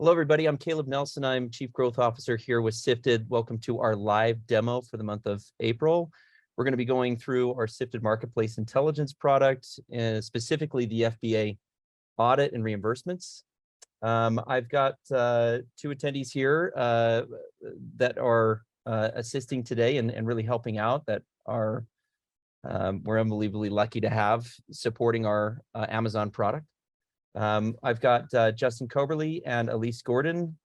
Hello, everybody. I'm Caleb Nelson. I'm Chief Growth Officer here with Sifted. Welcome to our live demo for the month of April. We're going to be going through our Sifted Marketplace Intelligence product, specifically the FBA Audit and Reimbursements. I've got two attendees here that are assisting today and really helping out, that are we're unbelievably lucky to have supporting our Amazon product. I've got Justin Coberly and Elise Gordon.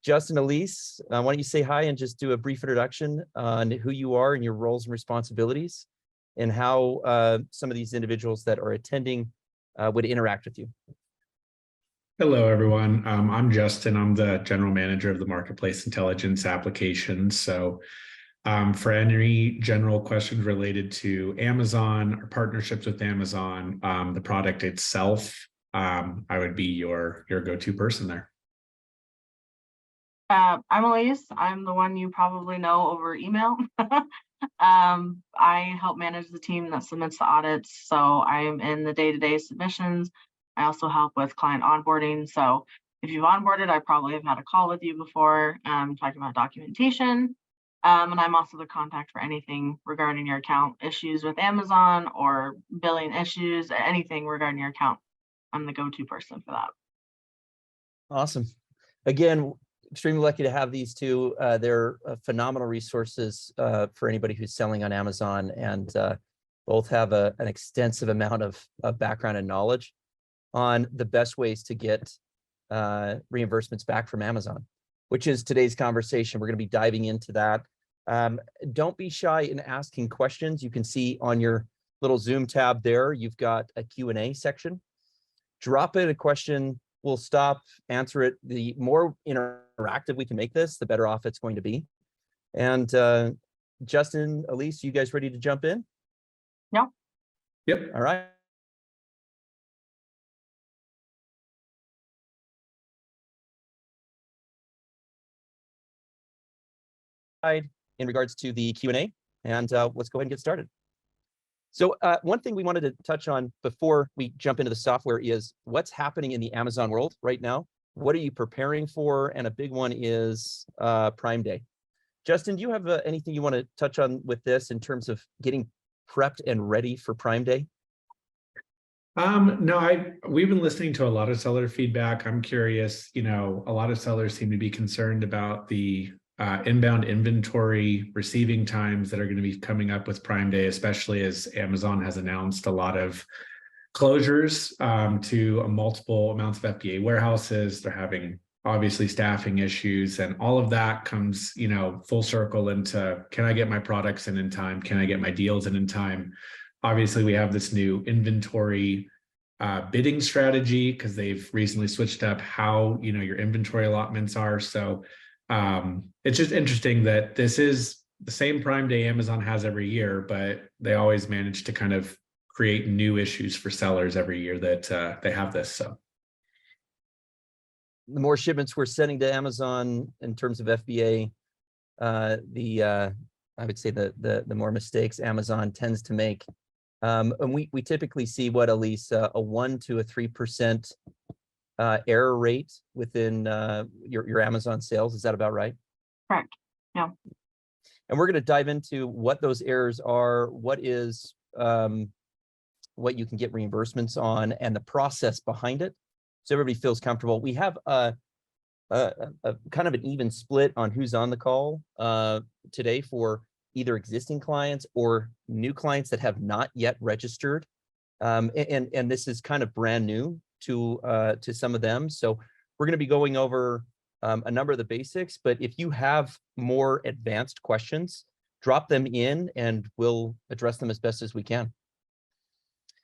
Justin, Elise, why don't you say hi and just do a brief introduction on who you are and your roles and responsibilities, and how some of these individuals that are attending would interact with you. Hello, everyone. I'm Justin. I'm the General Manager of the Marketplace Intelligence application. So for any general questions related to Amazon or partnerships with Amazon, the product itself, I would be your go-to person there. I'm Elise. I'm the one you probably know over email. I help manage the team that submits the audits. So I'm in the day-to-day submissions. I also help with client onboarding. So if you've onboarded, I probably have had a call with you before, talking about documentation. And I'm also the contact for anything regarding your account, issues with Amazon or billing issues, anything regarding your account. I'm the go-to person for that. Awesome. Again, extremely lucky to have these two. They're phenomenal resources for anybody who's selling on Amazon, and both have an extensive amount of background and knowledge on the best ways to get reimbursements back from Amazon, which is today's conversation. We're going to be diving into that. Don't be shy in asking questions. You can see on your little Zoom tab there, you've got a Q&A section. Drop in a question. We'll stop, answer it. The more interactive we can make this, the better off it's going to be. And Justin, Elise, you guys ready to jump in? No. Yep. All right. In regards to the Q&A, and let's go ahead and get started. So one thing we wanted to touch on before we jump into the software is what's happening in the Amazon world right now. What are you preparing for? And a big one is Prime Day. Justin, do you have anything you want to touch on with this in terms of getting prepped and ready for Prime Day? No, we've been listening to a lot of seller feedback. I'm curious, a lot of sellers seem to be concerned about the inbound inventory receiving times that are going to be coming up with Prime Day, especially as Amazon has announced a lot of closures to multiple amounts of FBA warehouses. They're having obviously staffing issues, and all of that comes, full circle into, can I get my products in time? Can I get my deals in time? Obviously, we have this new inventory bidding strategy because they've recently switched up how, your inventory allotments are. So it's just interesting that this is the same Prime Day Amazon has every year, but they always manage to kind of create new issues for sellers every year that they have this. So the more shipments we're sending to Amazon in terms of FBA, I would say the more mistakes Amazon tends to make. And we typically see what, Elise, a 1 to 3% error rate within your Amazon sales. Is that about right? Correct. Yeah. And we're going to dive into what those errors are, what is what you can get reimbursements on, and the process behind it, so everybody feels comfortable. We have a kind of an even split on who's on the call today for either existing clients or new clients that have not yet registered, and this is kind of brand new to some of them. So we're going to be going over a number of the basics, but if you have more advanced questions, drop them in and we'll address them as best as we can.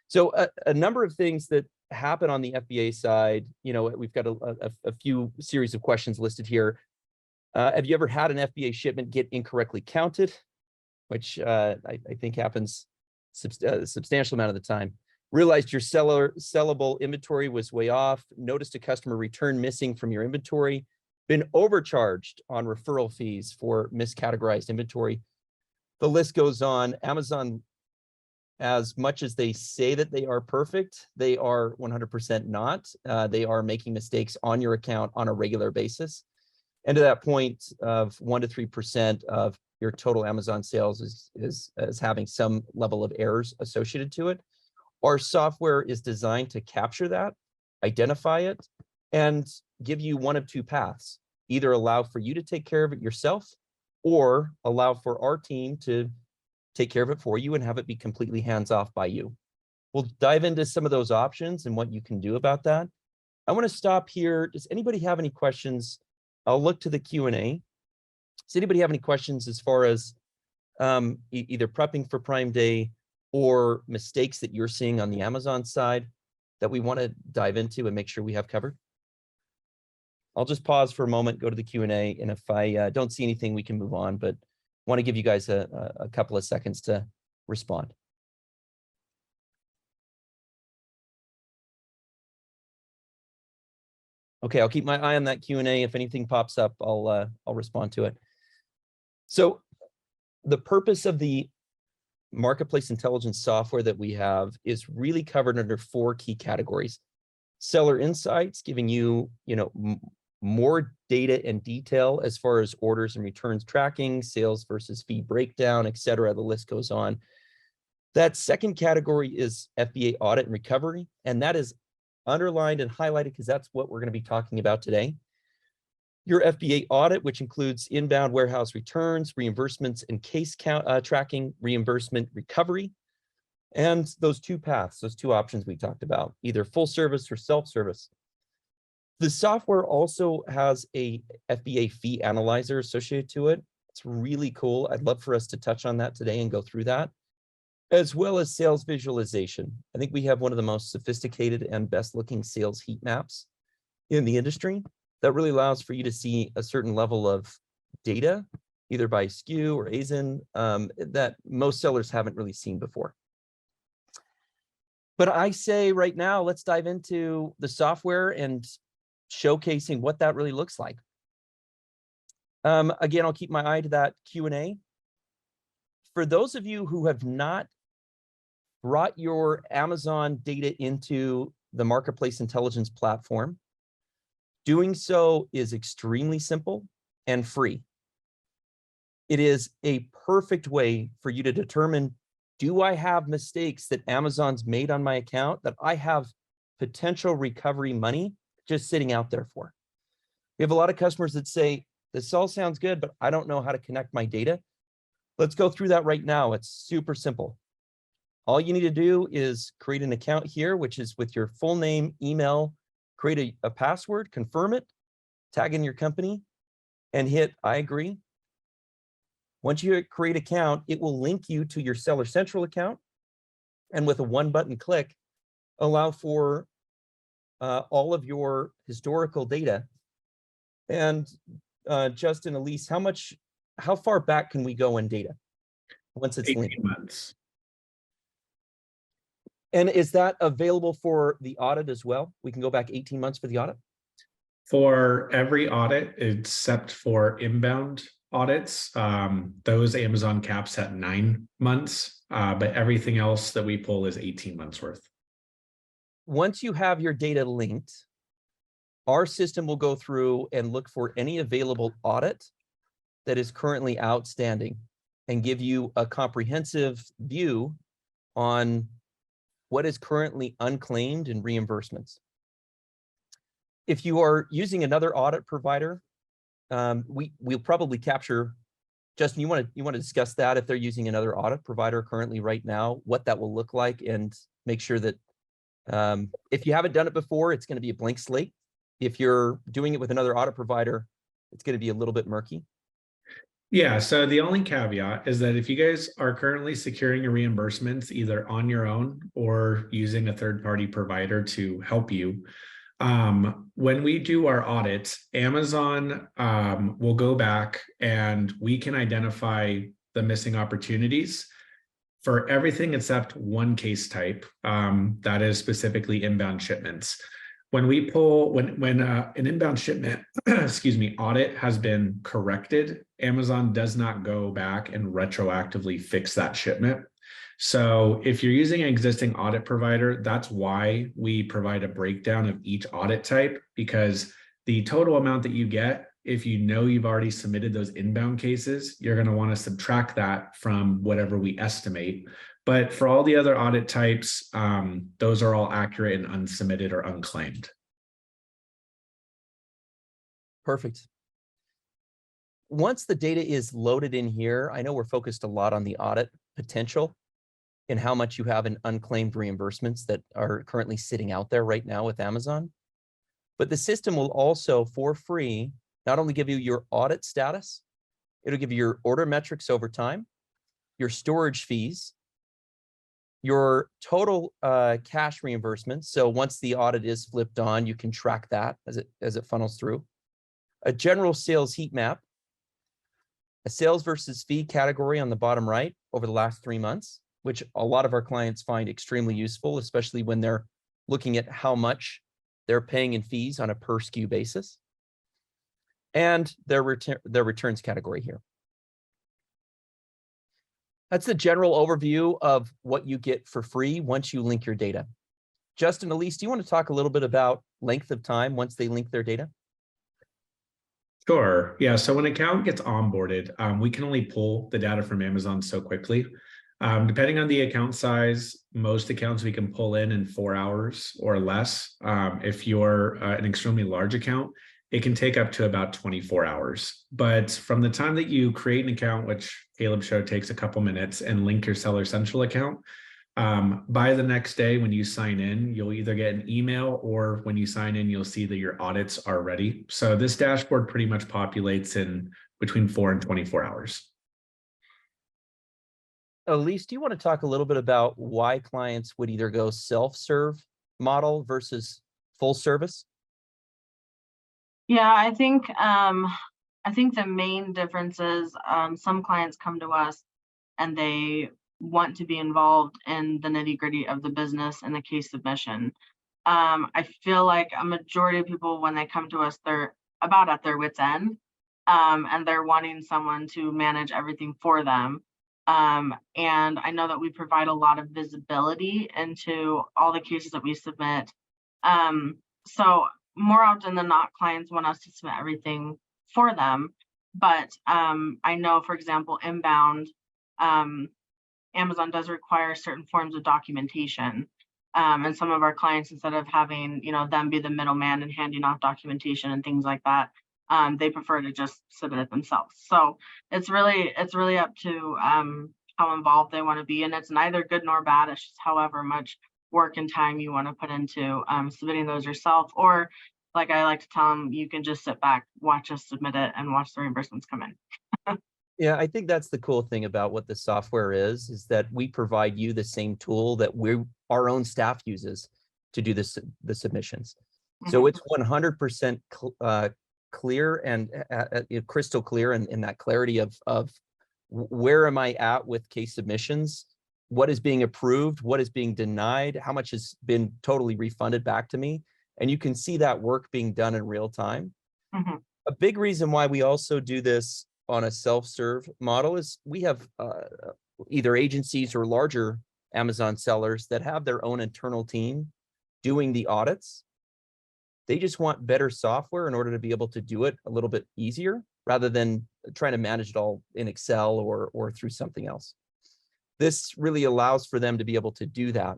So a number of things that happen on the FBA side, we've got a few series of questions listed here. Have you ever had an FBA shipment get incorrectly counted? Which I think happens a substantial amount of the time. Realized your sellable inventory was way off, noticed a customer return missing from your inventory, been overcharged on referral fees for miscategorized inventory. The list goes on. Amazon as much as they say that they are perfect, they are 100% not. They are making mistakes on your account on a regular basis. And to that point of 1 to 3% of your total Amazon sales is having some level of errors associated to it. Our software is designed to capture that, identify it, and give you one of two paths. Either allow for you to take care of it yourself, or allow for our team to take care of it for you and have it be completely hands-off by you. We'll dive into some of those options and what you can do about that. I want to stop here. Does anybody have any questions? I'll look to the Q&A. Does anybody have any questions as far as either prepping for Prime Day or mistakes that you're seeing on the Amazon side that we want to dive into and make sure we have covered? I'll just pause for a moment, go to the Q&A, and if I don't see anything, we can move on, but want to give you guys a couple of seconds to respond. Okay, I'll keep my eye on that Q&A. If anything pops up, I'll respond to it. So the purpose of the marketplace intelligence software that we have is really covered under 4 key categories. Seller insights, giving you, more data and detail as far as orders and returns tracking, sales versus fee breakdown, et cetera. The list goes on. That second category is FBA Audit and Recovery, and that is underlined and highlighted because that's what we're going to be talking about today. Your FBA audit, which includes inbound warehouse returns, reimbursements, and case count tracking, reimbursement recovery, and those 2 paths, those 2 options we talked about, either full service or self-service. The software also has a FBA fee analyzer associated to it. It's really cool. I'd love for us to touch on that today and go through that, as well as sales visualization. I think we have one of the most sophisticated and best looking sales heat maps in the industry that really allows for you to see a certain level of data, either by SKU or ASIN, that most sellers haven't really seen before. But I say right now, let's dive into the software and showcasing what that really looks like. Again, I'll keep my eye to that Q&A. For those of you who have not brought your Amazon data into the Marketplace Intelligence platform, doing so is extremely simple and free. It is a perfect way for you to determine, do I have mistakes that Amazon's made on my account that I have potential recovery money just sitting out there for? We have a lot of customers that say, this all sounds good, but I don't know how to connect my data. Let's go through that right now. It's super simple. All you need to do is create an account here, which is with your full name, email, create a password, confirm it, tag in your company, and hit I agree. Once you create an account, it will link you to your Seller Central account. And with a 1-button click, allow for all of your historical data. And Justin, Elise, how far back can we go in data once it's 18 linked? months. And is that available for the audit as well? We can go back 18 months for the audit? For every audit, except for inbound audits, those Amazon caps at 9 months, but everything else that we pull is 18 months worth. Once you have your data linked, our system will go through and look for any available audit that is currently outstanding and give you a comprehensive view on what is currently unclaimed in reimbursements. If you are using another audit provider, we'll probably capture. Justin, you want to discuss that if they're using another audit provider currently right now, what that will look like, and make sure that if you haven't done it before, it's going to be a blank slate. If you're doing it with another audit provider, it's going to be a little bit murky. Yeah, so the only caveat is that if you guys are currently securing your reimbursements either on your own or using a third-party provider to help you, when we do our audit, Amazon will go back and we can identify the missing opportunities for everything except one case type, that is specifically inbound shipments. When we pull, when an inbound shipment, excuse me, audit has been corrected, Amazon does not go back and retroactively fix that shipment. So if you're using an existing audit provider, that's why we provide a breakdown of each audit type, because the total amount that you get, if you know you've already submitted those inbound cases, you're going to want to subtract that from whatever we estimate. But for all the other audit types, those are all accurate and unsubmitted or unclaimed. Perfect. Once the data is loaded in here, I know we're focused a lot on the audit potential and how much you have in unclaimed reimbursements that are currently sitting out there right now with Amazon. But the system will also, for free, not only give you your audit status, it'll give you your order metrics over time, your storage fees, your total cash reimbursements. So once the audit is flipped on, you can track that as it funnels through. A general sales heat map, a sales versus fee category on the bottom right over the last 3 months, which a lot of our clients find extremely useful, especially when they're looking at how much they're paying in fees on a per SKU basis, and their returns category here. That's the general overview of what you get for free once you link your data. Justin, Elise, do you want to talk a little bit about length of time once they link their data? Sure. Yeah. So when an account gets onboarded, we can only pull the data from Amazon so quickly. Depending on the account size, most accounts we can pull in 4 hours or less. If you're an extremely large account, it can take up to about 24 hours. But from the time that you create an account, which Caleb showed takes a couple minutes, and link your Seller Central account, by the next day when you sign in, you'll either get an email, or when you sign in, you'll see that your audits are ready. So this dashboard pretty much populates in between 4 and 24 hours. Elise, do you want to talk a little bit about why clients would either go self-serve model versus full service? Yeah, I think the main difference is some clients come to us and they want to be involved in the nitty-gritty of the business and the case submission. I feel like a majority of people, when they come to us, they're about at their wit's end, and they're wanting someone to manage everything for them. And I know that we provide a lot of visibility into all the cases that we submit. So more often than not, clients want us to submit everything for them. But I know, for example, inbound, Amazon does require certain forms of documentation. And some of our clients, instead of having, them be the middleman and handing off documentation and things like that, they prefer to just submit it themselves. So it's really up to how involved they want to be, and it's neither good nor bad. It's just however much work and time you want to put into submitting those yourself, or like I like to tell them, you can just sit back, watch us submit it, and watch the reimbursements come in. Yeah, I think that's the cool thing about what the software is that we provide you the same tool that our own staff uses to do the submissions. So it's 100% clear and crystal clear in that clarity of where am I at with case submissions, what is being approved, what is being denied, how much has been totally refunded back to me. And you can see that work being done in real time. A big reason why we also do this on a self-serve model is we have either agencies or larger Amazon sellers that have their own internal team doing the audits. They just want better software in order to be able to do it a little bit easier, rather than trying to manage it all in Excel or through something else. This really allows for them to be able to do that.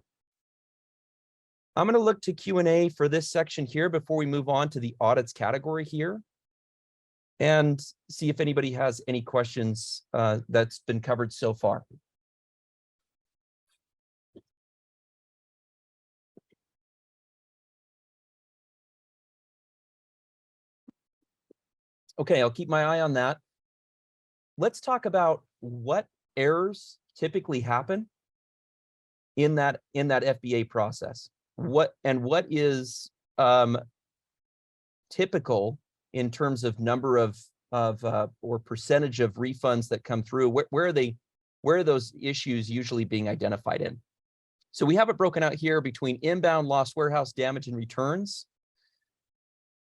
I'm going to look to Q&A for this section here before we move on to the audits category here, and see if anybody has any questions that's been covered so far. Okay, I'll keep my eye on that. Let's talk about what errors typically happen in that FBA process. What is typical in terms of number of or percentage of refunds that come through? Where are those issues usually being identified in? So we have it broken out here between inbound, lost warehouse damage, and returns.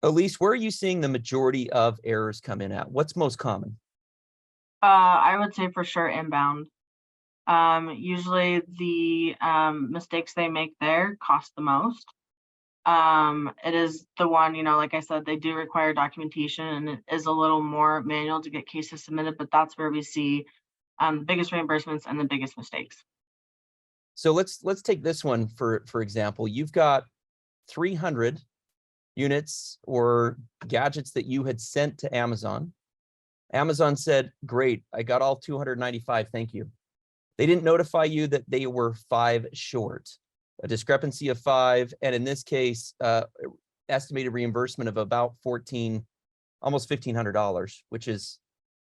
Elise, where are you seeing the majority of errors come in at? What's most common? I would say for sure inbound. Usually the mistakes they make there cost the most. It is the one, like I said, they do require documentation and it is a little more manual to get cases submitted, but that's where we see the biggest reimbursements and the biggest mistakes. So let's take this one for example. You've got 300 units or gadgets that you had sent to Amazon. Amazon said, great, I got all 295, thank you. They didn't notify you that they were 5 short, a discrepancy of 5, and in this case, estimated reimbursement of about almost $1,500, which is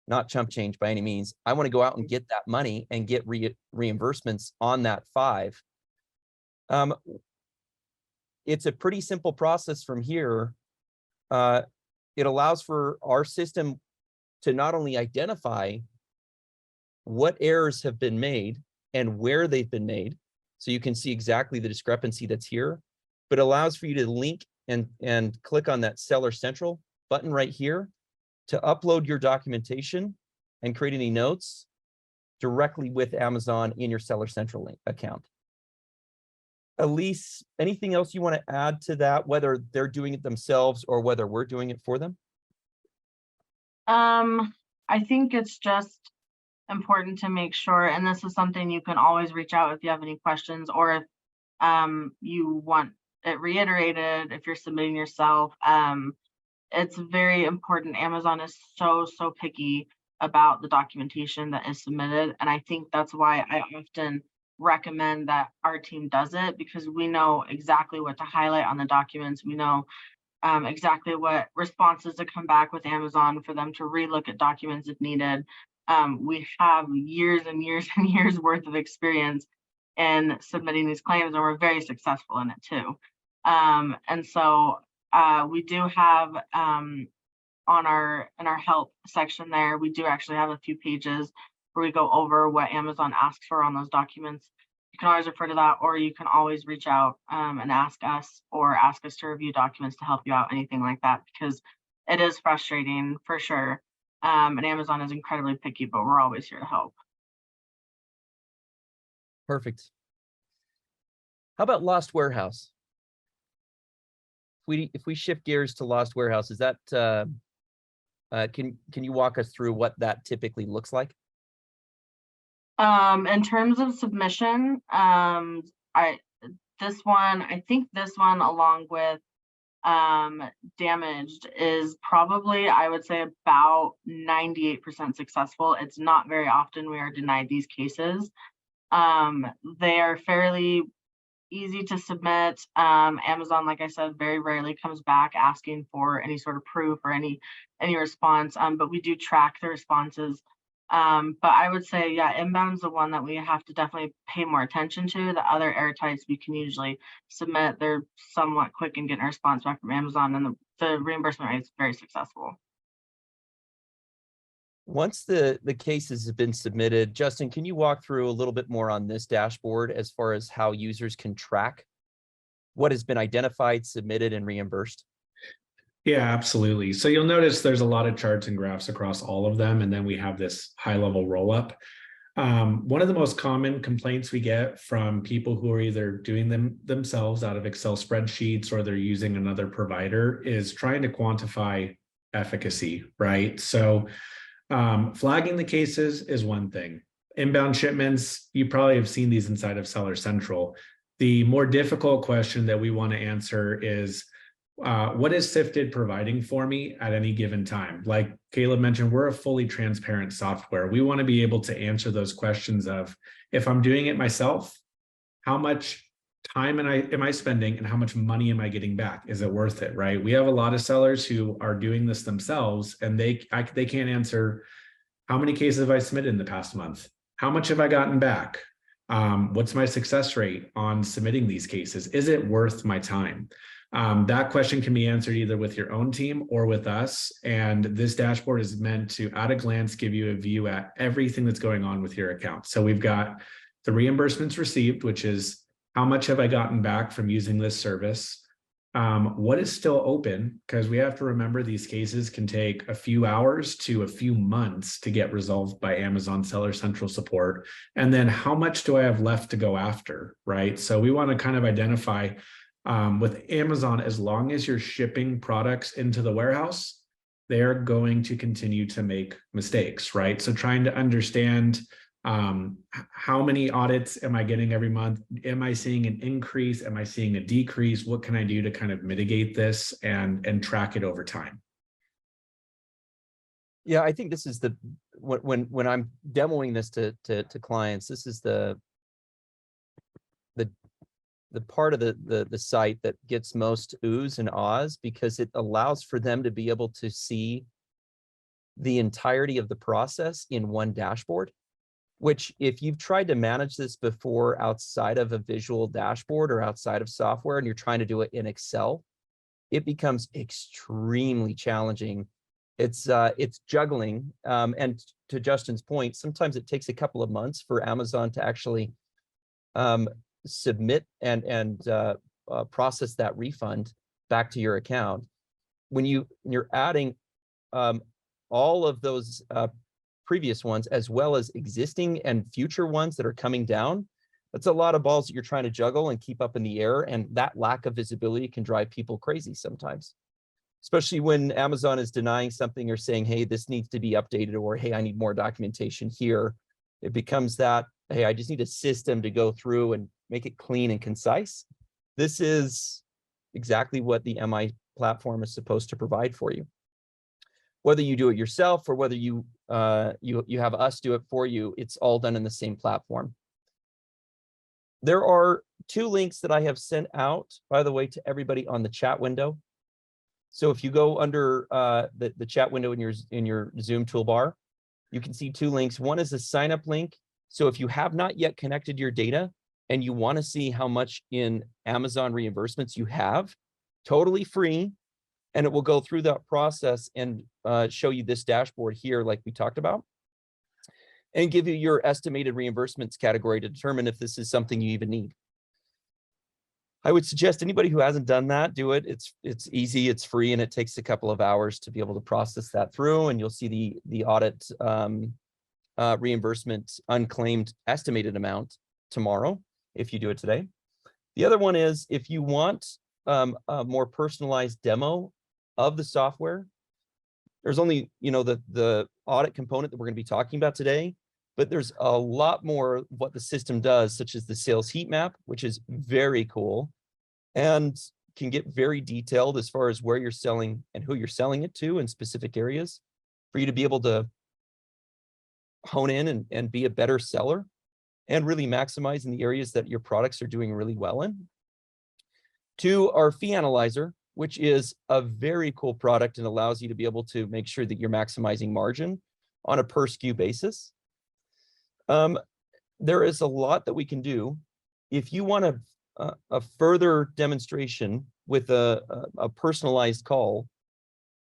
not chump change by any means. I want to go out and get that money and get reimbursements on that 5. It's a pretty simple process from here. It allows for our system to not only identify what errors have been made and where they've been made, so you can see exactly the discrepancy that's here, but allows for you to link and click on that Seller Central button right here to upload your documentation and create any notes directly with Amazon in your Seller Central account. Elise, anything else you want to add to that, whether they're doing it themselves or whether we're doing it for them? I think it's just important to make sure, and this is something you can always reach out if you have any questions, or if you want it reiterated, if you're submitting yourself. It's very important. Amazon is so picky about the documentation that is submitted, and I think that's why I often recommend that our team does it, because we know exactly what to highlight on the documents. We know exactly what responses to come back with Amazon for them to relook at documents if needed. We have years and years and years worth of experience in submitting these claims, and we're very successful in it too. And so we do have in our help section there, we do actually have a few pages where we go over what Amazon asks for on those documents. You can always refer to that, or you can always reach out and ask us to review documents to help you out, anything like that, because it is frustrating for sure. And Amazon is incredibly picky, but we're always here to help. Perfect. How about Lost Warehouse? If we shift gears to Lost Warehouse, is that can you walk us through what that typically looks like? In terms of submission, I think this one along with damaged is probably, I would say, about 98% successful. It's not very often we are denied these cases. They are fairly easy to submit. Amazon, like I said, very rarely comes back asking for any sort of proof or any response, but we do track the responses. But I would say, yeah, inbound's the one that we have to definitely pay more attention to. The other air types we can usually submit. They're somewhat quick in getting a response back from Amazon, and the reimbursement rate is very successful. Once the cases have been submitted, Justin, can you walk through a little bit more on this dashboard as far as how users can track what has been identified, submitted, and reimbursed? Yeah, absolutely. So you'll notice there's a lot of charts and graphs across all of them, and then we have this high-level roll-up. One of the most common complaints we get from people who are either doing them themselves out of Excel spreadsheets or they're using another provider is trying to quantify efficacy, right? So flagging the cases is one thing. Inbound shipments, you probably have seen these inside of Seller Central. The more difficult question that we want to answer is, what is Sifted providing for me at any given time? Like Caleb mentioned, we're a fully transparent software. We want to be able to answer those questions of, if I'm doing it myself, how much time am I spending and how much money am I getting back? Is it worth it, right? We have a lot of sellers who are doing this themselves, and they can't answer, how many cases have I submitted in the past month? How much have I gotten back? What's my success rate on submitting these cases? Is it worth my time? That question can be answered either with your own team or with us. And this dashboard is meant to, at a glance, give you a view at everything that's going on with your account. So we've got the reimbursements received, which is how much have I gotten back from using this service? what is still open, because we have to remember these cases can take a few hours to a few months to get resolved by Amazon Seller Central support. And then how much do I have left to go after, right? So we want to kind of identify with Amazon, as long as you're shipping products into the warehouse, they're going to continue to make mistakes, right? So trying to understand how many audits am I getting every month? Am I seeing an increase? Am I seeing a decrease? What can I do to kind of mitigate this and track it over time? Yeah, I think this is the when I'm demoing this to clients, this is the part of the site that gets most oohs and ahs, because it allows for them to be able to see the entirety of the process in one dashboard. Which, if you've tried to manage this before outside of a visual dashboard or outside of software and you're trying to do it in Excel, it becomes extremely challenging. It's juggling. And to Justin's point, sometimes it takes a couple of months for Amazon to actually submit and process that refund back to your account. When you're adding all of those previous ones, as well as existing and future ones that are coming down, that's a lot of balls that you're trying to juggle and keep up in the air. And that lack of visibility can drive people crazy sometimes, especially when Amazon is denying something or saying, hey, this needs to be updated, or hey, I need more documentation here. It becomes that, hey, I just need a system to go through and make it clean and concise. This is exactly what the MI platform is supposed to provide for you. Whether you do it yourself or whether you have us do it for you, it's all done in the same platform. There are 2 links that I have sent out, by the way, to everybody on the chat window. So if you go under the chat window in your Zoom toolbar, you can see 2 links. One is a sign up link. So if you have not yet connected your data and you want to see how much in Amazon reimbursements you have, totally free. And it will go through that process and show you this dashboard here, like we talked about, and give you your estimated reimbursements category to determine if this is something you even need. I would suggest anybody who hasn't done that, do it. It's easy, it's free, and it takes a couple of hours to be able to process that through. And you'll see the audit reimbursement unclaimed estimated amount tomorrow if you do it today. The other one is, if you want a more personalized demo of the software, there's only, the audit component that we're going to be talking about today, but there's a lot more what the system does, such as the sales heat map, which is very cool and can get very detailed as far as where you're selling and who you're selling it to in specific areas, for you to be able to hone in and be a better seller and really maximize in the areas that your products are doing really well in. 2, our fee analyzer, which is a very cool product and allows you to be able to make sure that you're maximizing margin on a per SKU basis. There is a lot that we can do. If you want a further demonstration with a personalized call,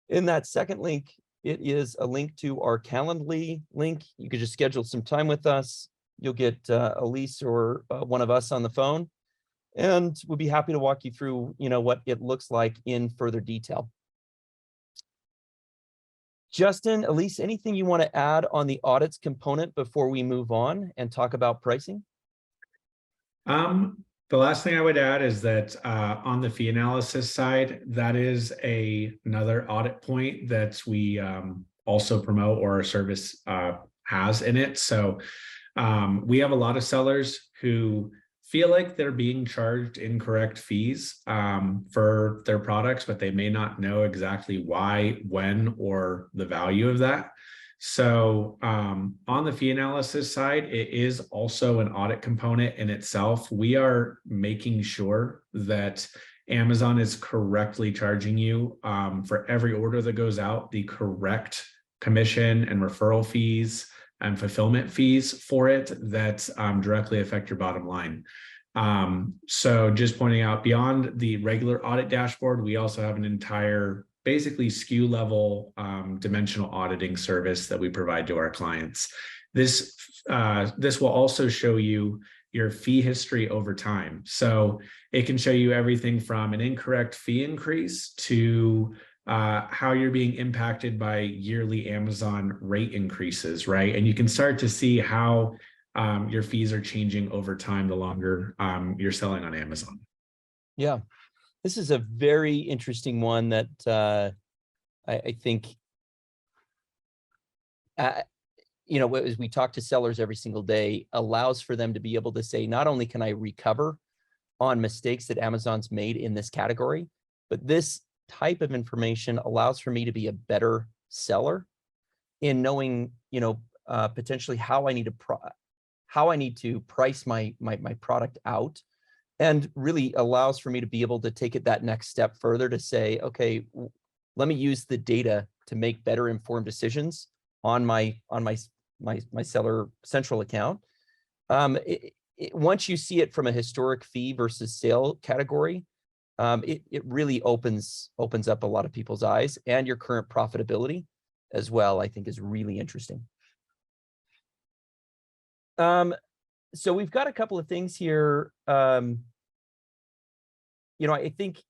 in that second link, it is a link to our Calendly link. You could just schedule some time with us. You'll get Elise or one of us on the phone, and we'll be happy to walk you through, what it looks like in further detail. Justin, Elise, anything you want to add on the audits component before we move on and talk about pricing? The last thing I would add is that on the fee analysis side, that is another audit point that we also promote, or our service has in it. So we have a lot of sellers who feel like they're being charged incorrect fees for their products, but they may not know exactly why, when, or the value of that. So on the fee analysis side, it is also an audit component in itself. We are making sure that Amazon is correctly charging you for every order that goes out, the correct commission and referral fees and fulfillment fees for it that directly affect your bottom line. So just pointing out, beyond the regular audit dashboard, we also have an entire, basically SKU level dimensional auditing service that we provide to our clients. This will also show you your fee history over time. So it can show you everything from an incorrect fee increase to how you're being impacted by yearly Amazon rate increases, right? And you can start to see how your fees are changing over time the longer you're selling on Amazon. Yeah, this is a very interesting one that I think, you know, as we talk to sellers every single day, allows for them to be able to say, not only can I recover on mistakes that Amazon's made in this category, but this type of information allows for me to be a better seller in knowing, you know, potentially how I need to price my product out, and really allows for me to be able to take it that next step further to say, okay, let me use the data to make better informed decisions on my seller central account. Once you see it from a historic fee versus sale category, it really opens up a lot of people's eyes, and your current profitability as well, I think, is really interesting. So we've got a couple of things here. You know, I think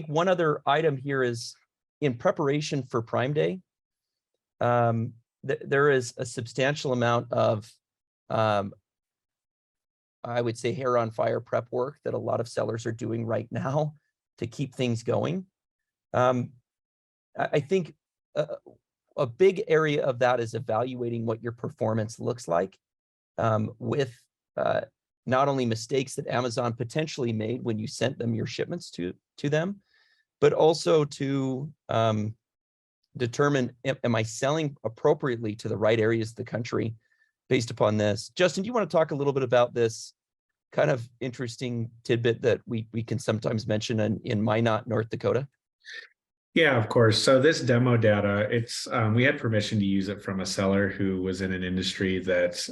one other item here is, in preparation for Prime Day, there is a substantial amount of, I would say, hair on fire prep work that a lot of sellers are doing right now to keep things going. I think a big area of that is evaluating what your performance looks like with not only mistakes that Amazon potentially made when you sent them your shipments to them, but also to determine, am I selling appropriately to the right areas of the country based upon this? Justin, do you want to talk a little bit about this kind of interesting tidbit that we can sometimes mention in Minot, North Dakota? Yeah, of course. So this demo data, it's we had permission to use it from a seller who was in an industry that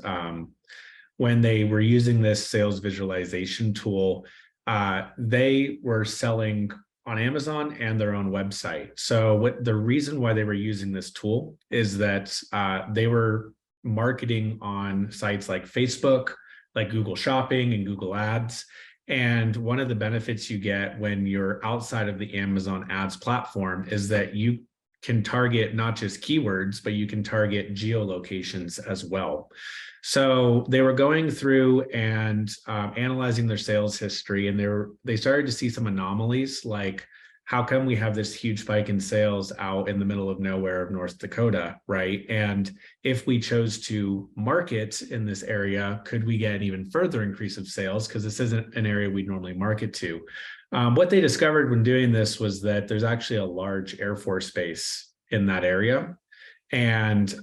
when they were using this sales visualization tool, they were selling on Amazon and their own website. So the reason why they were using this tool is that they were marketing on sites like Facebook, like Google Shopping and Google Ads. And one of the benefits you get when you're outside of the Amazon ads platform is that you can target not just keywords, but you can target geolocations as well. So they were going through and analyzing their sales history, and they started to see some anomalies, like, how come we have this huge spike in sales out in the middle of nowhere of North Dakota, right? And if we chose to market in this area, could we get an even further increase of sales? Because this isn't an area we'd normally market to. What they discovered when doing this was that there's actually a large Air Force base in that area. And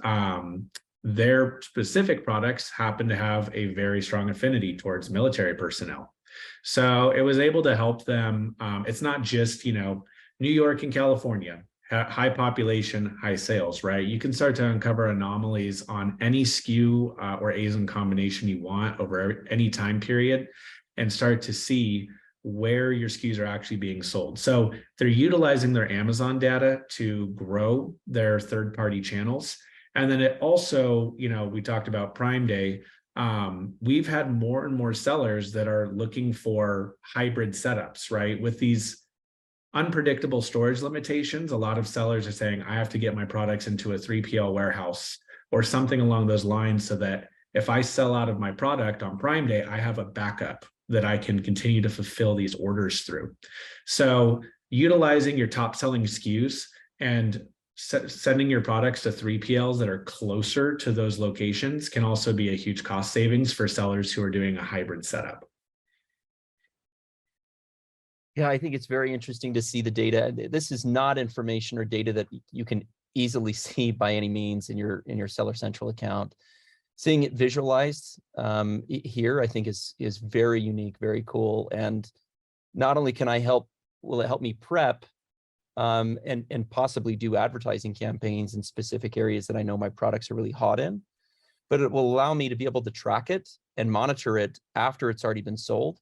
their specific products happen to have a very strong affinity towards military personnel. So it was able to help them. It's not just, you know, New York and California, high population, high sales, right? You can start to uncover anomalies on any SKU or ASIN combination you want over any time period, and start to see where your SKUs are actually being sold. So they're utilizing their Amazon data to grow their third-party channels. And then it also, you know, we talked about Prime Day. We've had more and more sellers that are looking for hybrid setups, right? With these unpredictable storage limitations, a lot of sellers are saying, I have to get my products into a 3PL warehouse or something along those lines, so that if I sell out of my product on Prime Day, I have a backup that I can continue to fulfill these orders through. So utilizing your top selling SKUs and sending your products to 3PLs that are closer to those locations can also be a huge cost savings for sellers who are doing a hybrid setup. Yeah, I think it's very interesting to see the data. This is not information or data that you can easily see by any means in your Seller Central account. Seeing it visualized here, I think is very unique, very cool. And not only will it help me prep and possibly do advertising campaigns in specific areas that I know my products are really hot in, but it will allow me to be able to track it and monitor it after it's already been sold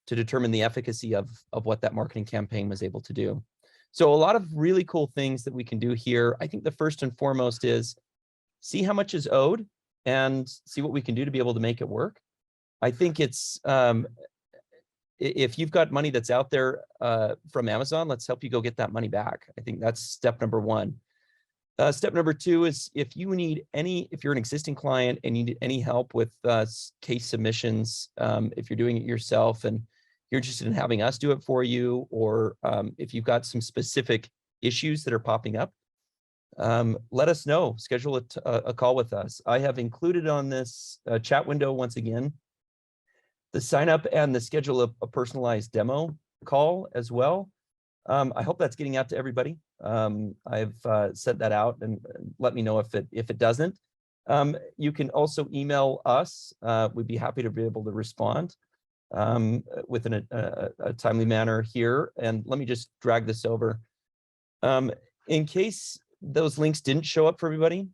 to determine the efficacy of what that marketing campaign was able to do. So a lot of really cool things that we can do here. I think the first and foremost is see how much is owed and see what we can do to be able to make it work. I think it's, if you've got money that's out there from Amazon, let's help you go get that money back. I think that's step number one. Step number two is if you're an existing client and you need any help with case submissions, if you're doing it yourself and you're interested in having us do it for you, or if you've got some specific issues that are popping up, let us know. Schedule a call with us. I have included on this chat window once again the sign up and the schedule a personalized demo call as well. I hope that's getting out to everybody. I've sent that out, and let me know if it doesn't. You can also email us. We'd be happy to be able to respond within a timely manner here. And let me just drag this over. In case those links didn't show up for everybody,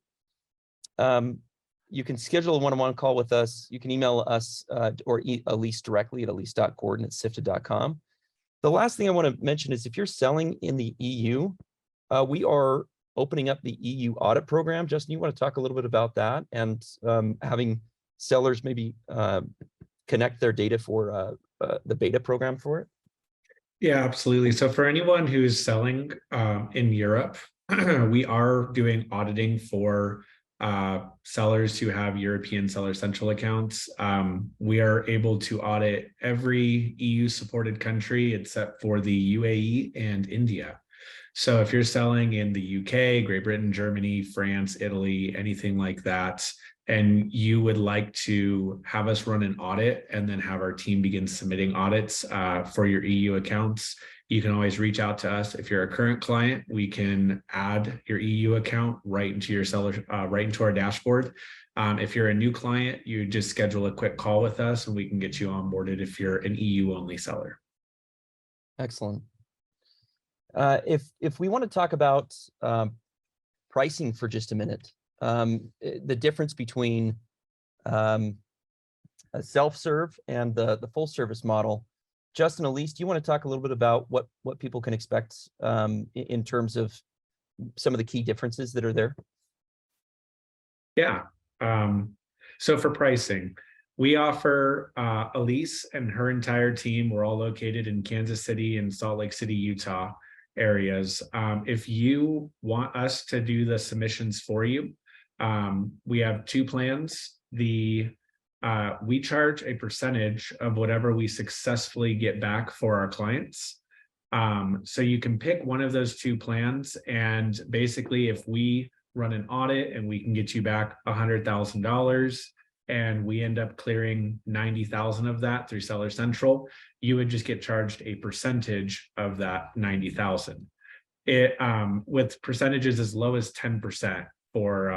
you can schedule a one-on-one call with us. You can email us or Elise directly at elise.gordon@sifted.com. The last thing I want to mention is if you're selling in the EU, we are opening up the EU audit program. Justin, you want to talk a little bit about that and having sellers maybe connect their data for the beta program for it? Yeah, absolutely. So for anyone who's selling in Europe, we are doing auditing for sellers who have European Seller Central accounts. We are able to audit every EU supported country except for the UAE and India. So if you're selling in the UK, Great Britain, Germany, France, Italy, anything like that, and you would like to have us run an audit and then have our team begin submitting audits for your EU accounts, you can always reach out to us. If you're a current client, we can add your EU account right into your seller, right into our dashboard. If you're a new client, you just schedule a quick call with us and we can get you onboarded if you're an EU only seller. Excellent. If we want to talk about pricing for just a minute, the difference between a self-serve and the full service model. Justin, Elise, do you want to talk a little bit about what people can expect in terms of some of the key differences that are there? Yeah. So for pricing, we offer Elise and her entire team. We're all located in Kansas City and Salt Lake City, Utah areas. If you want us to do the submissions for you, we have two plans. We charge a percentage of whatever we successfully get back for our clients. So you can pick one of those two plans, and basically if we run an audit and we can get you back $100,000 and we end up clearing 90,000 of that through Seller Central, you would just get charged a percentage of that 90,000. With percentages as low as 10% for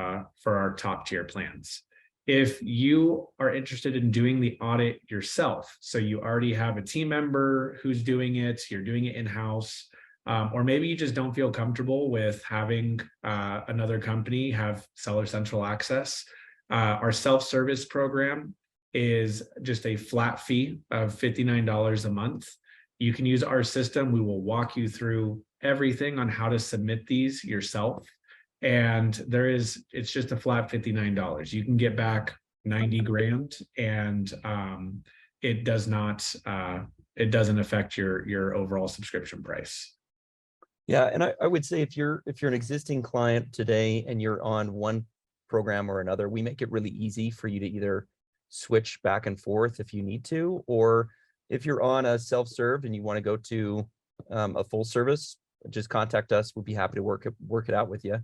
our top tier plans. If you are interested in doing the audit yourself, so you already have a team member who's doing it, you're doing it in-house, or maybe you just don't feel comfortable with having another company have Seller Central access, our self-service program is just a flat fee of $59 a month. You can use our system. We will walk you through everything on how to submit these yourself. And it's just a flat $59. You can get back 90 grand and it doesn't affect your overall subscription price. Yeah, and I would say if you're an existing client today and you're on one program or another, we make it really easy for you to either switch back and forth if you need to, or if you're on a self-serve and you want to go to a full service, just contact us. We'll be happy to work it out with you.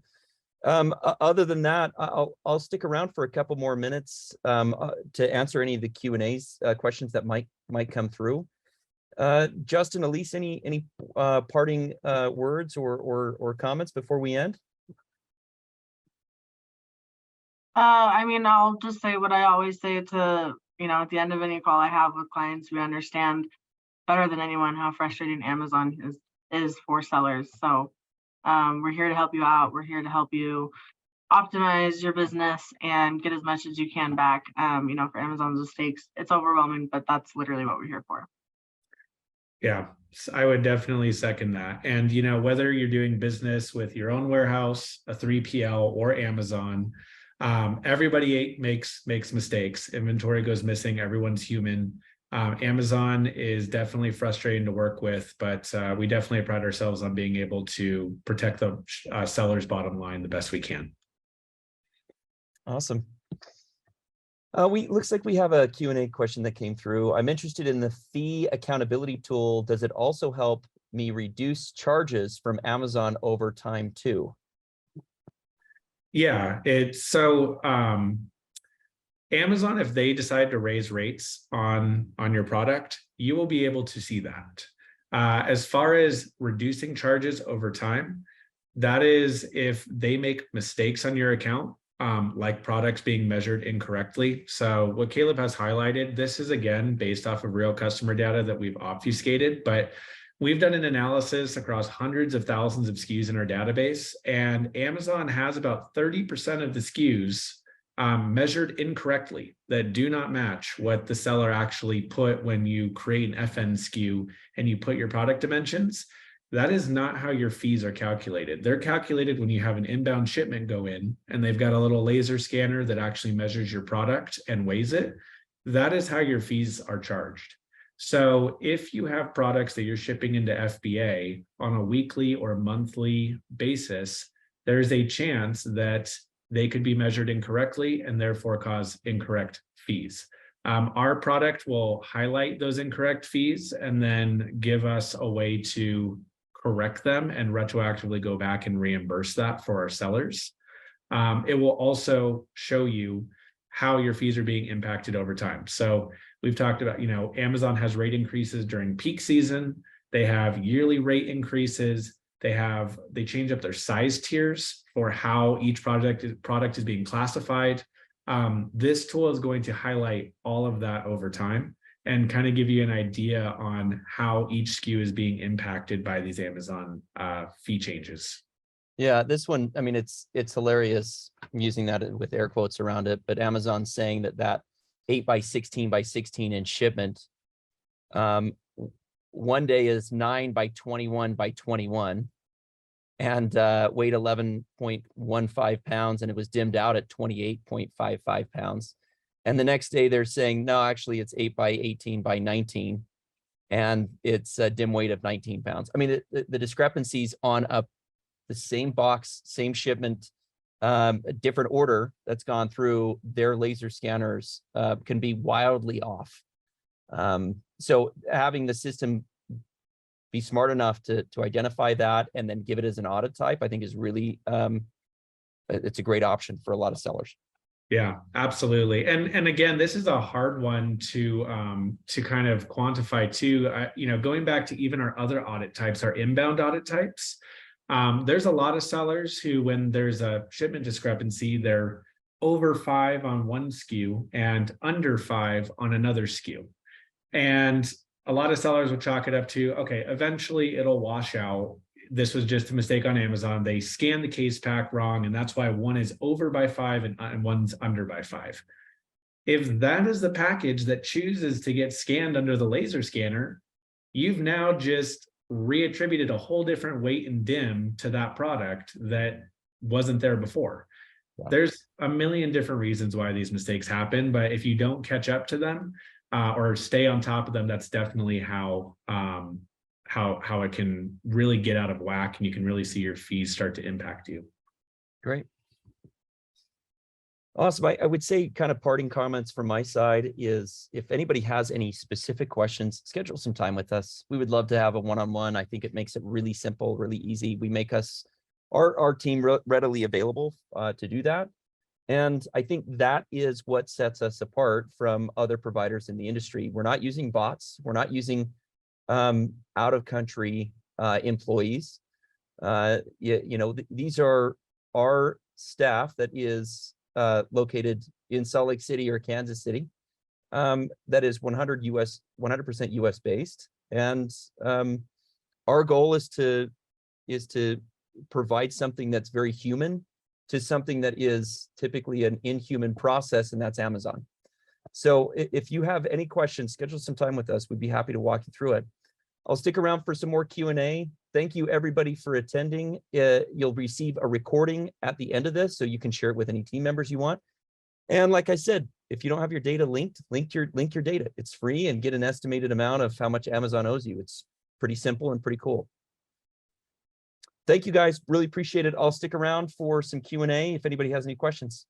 Other than that, I'll stick around for a couple more minutes to answer any of the Q&As questions that might come through. Justin, Elise, any parting words or comments before we end? I mean, I'll just say what I always say to, at the end of any call I have with clients. We understand better than anyone how frustrating Amazon is for sellers. So we're here to help you out. We're here to help you optimize your business and get as much as you can back. For Amazon's mistakes, it's overwhelming, but that's literally what we're here for. Yeah, I would definitely second that. And, whether you're doing business with your own warehouse, a 3PL, or Amazon, Everybody makes mistakes. Inventory goes missing. Everyone's human. Amazon is definitely frustrating to work with, but we definitely pride ourselves on being able to protect the seller's bottom line the best we can. Awesome. Looks like we have a Q&A question that came through. I'm interested in the fee accountability tool. Does it also help me reduce charges from Amazon over time too? Yeah, it's so Amazon, if they decide to raise rates on your product, you will be able to see that. As far as reducing charges over time, that is if they make mistakes on your account, like products being measured incorrectly. So what Caleb has highlighted, this is again based off of real customer data that we've obfuscated, but we've done an analysis across hundreds of thousands of SKUs in our database, and Amazon has about 30% of the SKUs measured incorrectly that do not match what the seller actually put when you create an FN SKU and you put your product dimensions. That is not how your fees are calculated. They're calculated when you have an inbound shipment go in and they've got a little laser scanner that actually measures your product and weighs it. That is how your fees are charged. So if you have products that you're shipping into FBA on a weekly or monthly basis, there's a chance that they could be measured incorrectly and therefore cause incorrect fees. Our product will highlight those incorrect fees and then give us a way to correct them and retroactively go back and reimburse that for our sellers. It will also show you how your fees are being impacted over time. So we've talked about, Amazon has rate increases during peak season. They have yearly rate increases. They change up their size tiers for how each product is being classified. This tool is going to highlight all of that over time and kind of give you an idea on how each SKU is being impacted by these Amazon fee changes. Yeah, this one, I mean, it's hilarious. I'm using that with air quotes around it, but Amazon's saying that 8 by 16 by 16 in shipment, one day is 9 by 21 by 21 and weighed 11.15 pounds, and it was dimmed out at 28.55 pounds. And the next day they're saying, no, actually it's 8 by 18 by 19 and it's a dim weight of 19 pounds. I mean, the discrepancies on the same box, same shipment, a different order that's gone through their laser scanners can be wildly off. So having the system be smart enough to identify that and then give it as an audit type, I think is really, it's a great option for a lot of sellers. Yeah, absolutely. And again, this is a hard one to kind of quantify too. Going back to even our other audit types, our inbound audit types, there's a lot of sellers who, when there's a shipment discrepancy, they're over 5 on one SKU and under 5 on another SKU. And a lot of sellers will chalk it up to, okay, eventually it'll wash out. This was just a mistake on Amazon. They scanned the case pack wrong, and that's why one is over by 5 and one's under by 5. If that is the package that chooses to get scanned under the laser scanner, you've now just reattributed a whole different weight and dim to that product that wasn't there before. Yeah. There's a million different reasons why these mistakes happen, but if you don't catch up to them or stay on top of them, that's definitely how it can really get out of whack, and you can really see your fees start to impact you. Great. Awesome. I would say kind of parting comments from my side is if anybody has any specific questions, schedule some time with us. We would love to have a one-on-one. I think it makes it really simple, really easy. We make our team readily available to do that. And I think that is what sets us apart from other providers in the industry. We're not using bots. We're not using out-of-country employees. These are our staff that is located in Salt Lake City or Kansas City, that is 100% US based. And our goal is to provide something that's very human to something that is typically an inhuman process, and that's Amazon. So if you have any questions, schedule some time with us. We'd be happy to walk you through it. I'll stick around for some more Q&A. Thank you, everybody, for attending. You'll receive a recording at the end of this, so you can share it with any team members you want. And like I said, if you don't have your data linked, link your data. It's free, and get an estimated amount of how much Amazon owes you. It's pretty simple and pretty cool. Thank you, guys. Really appreciate it. I'll stick around for some Q&A if anybody has any questions.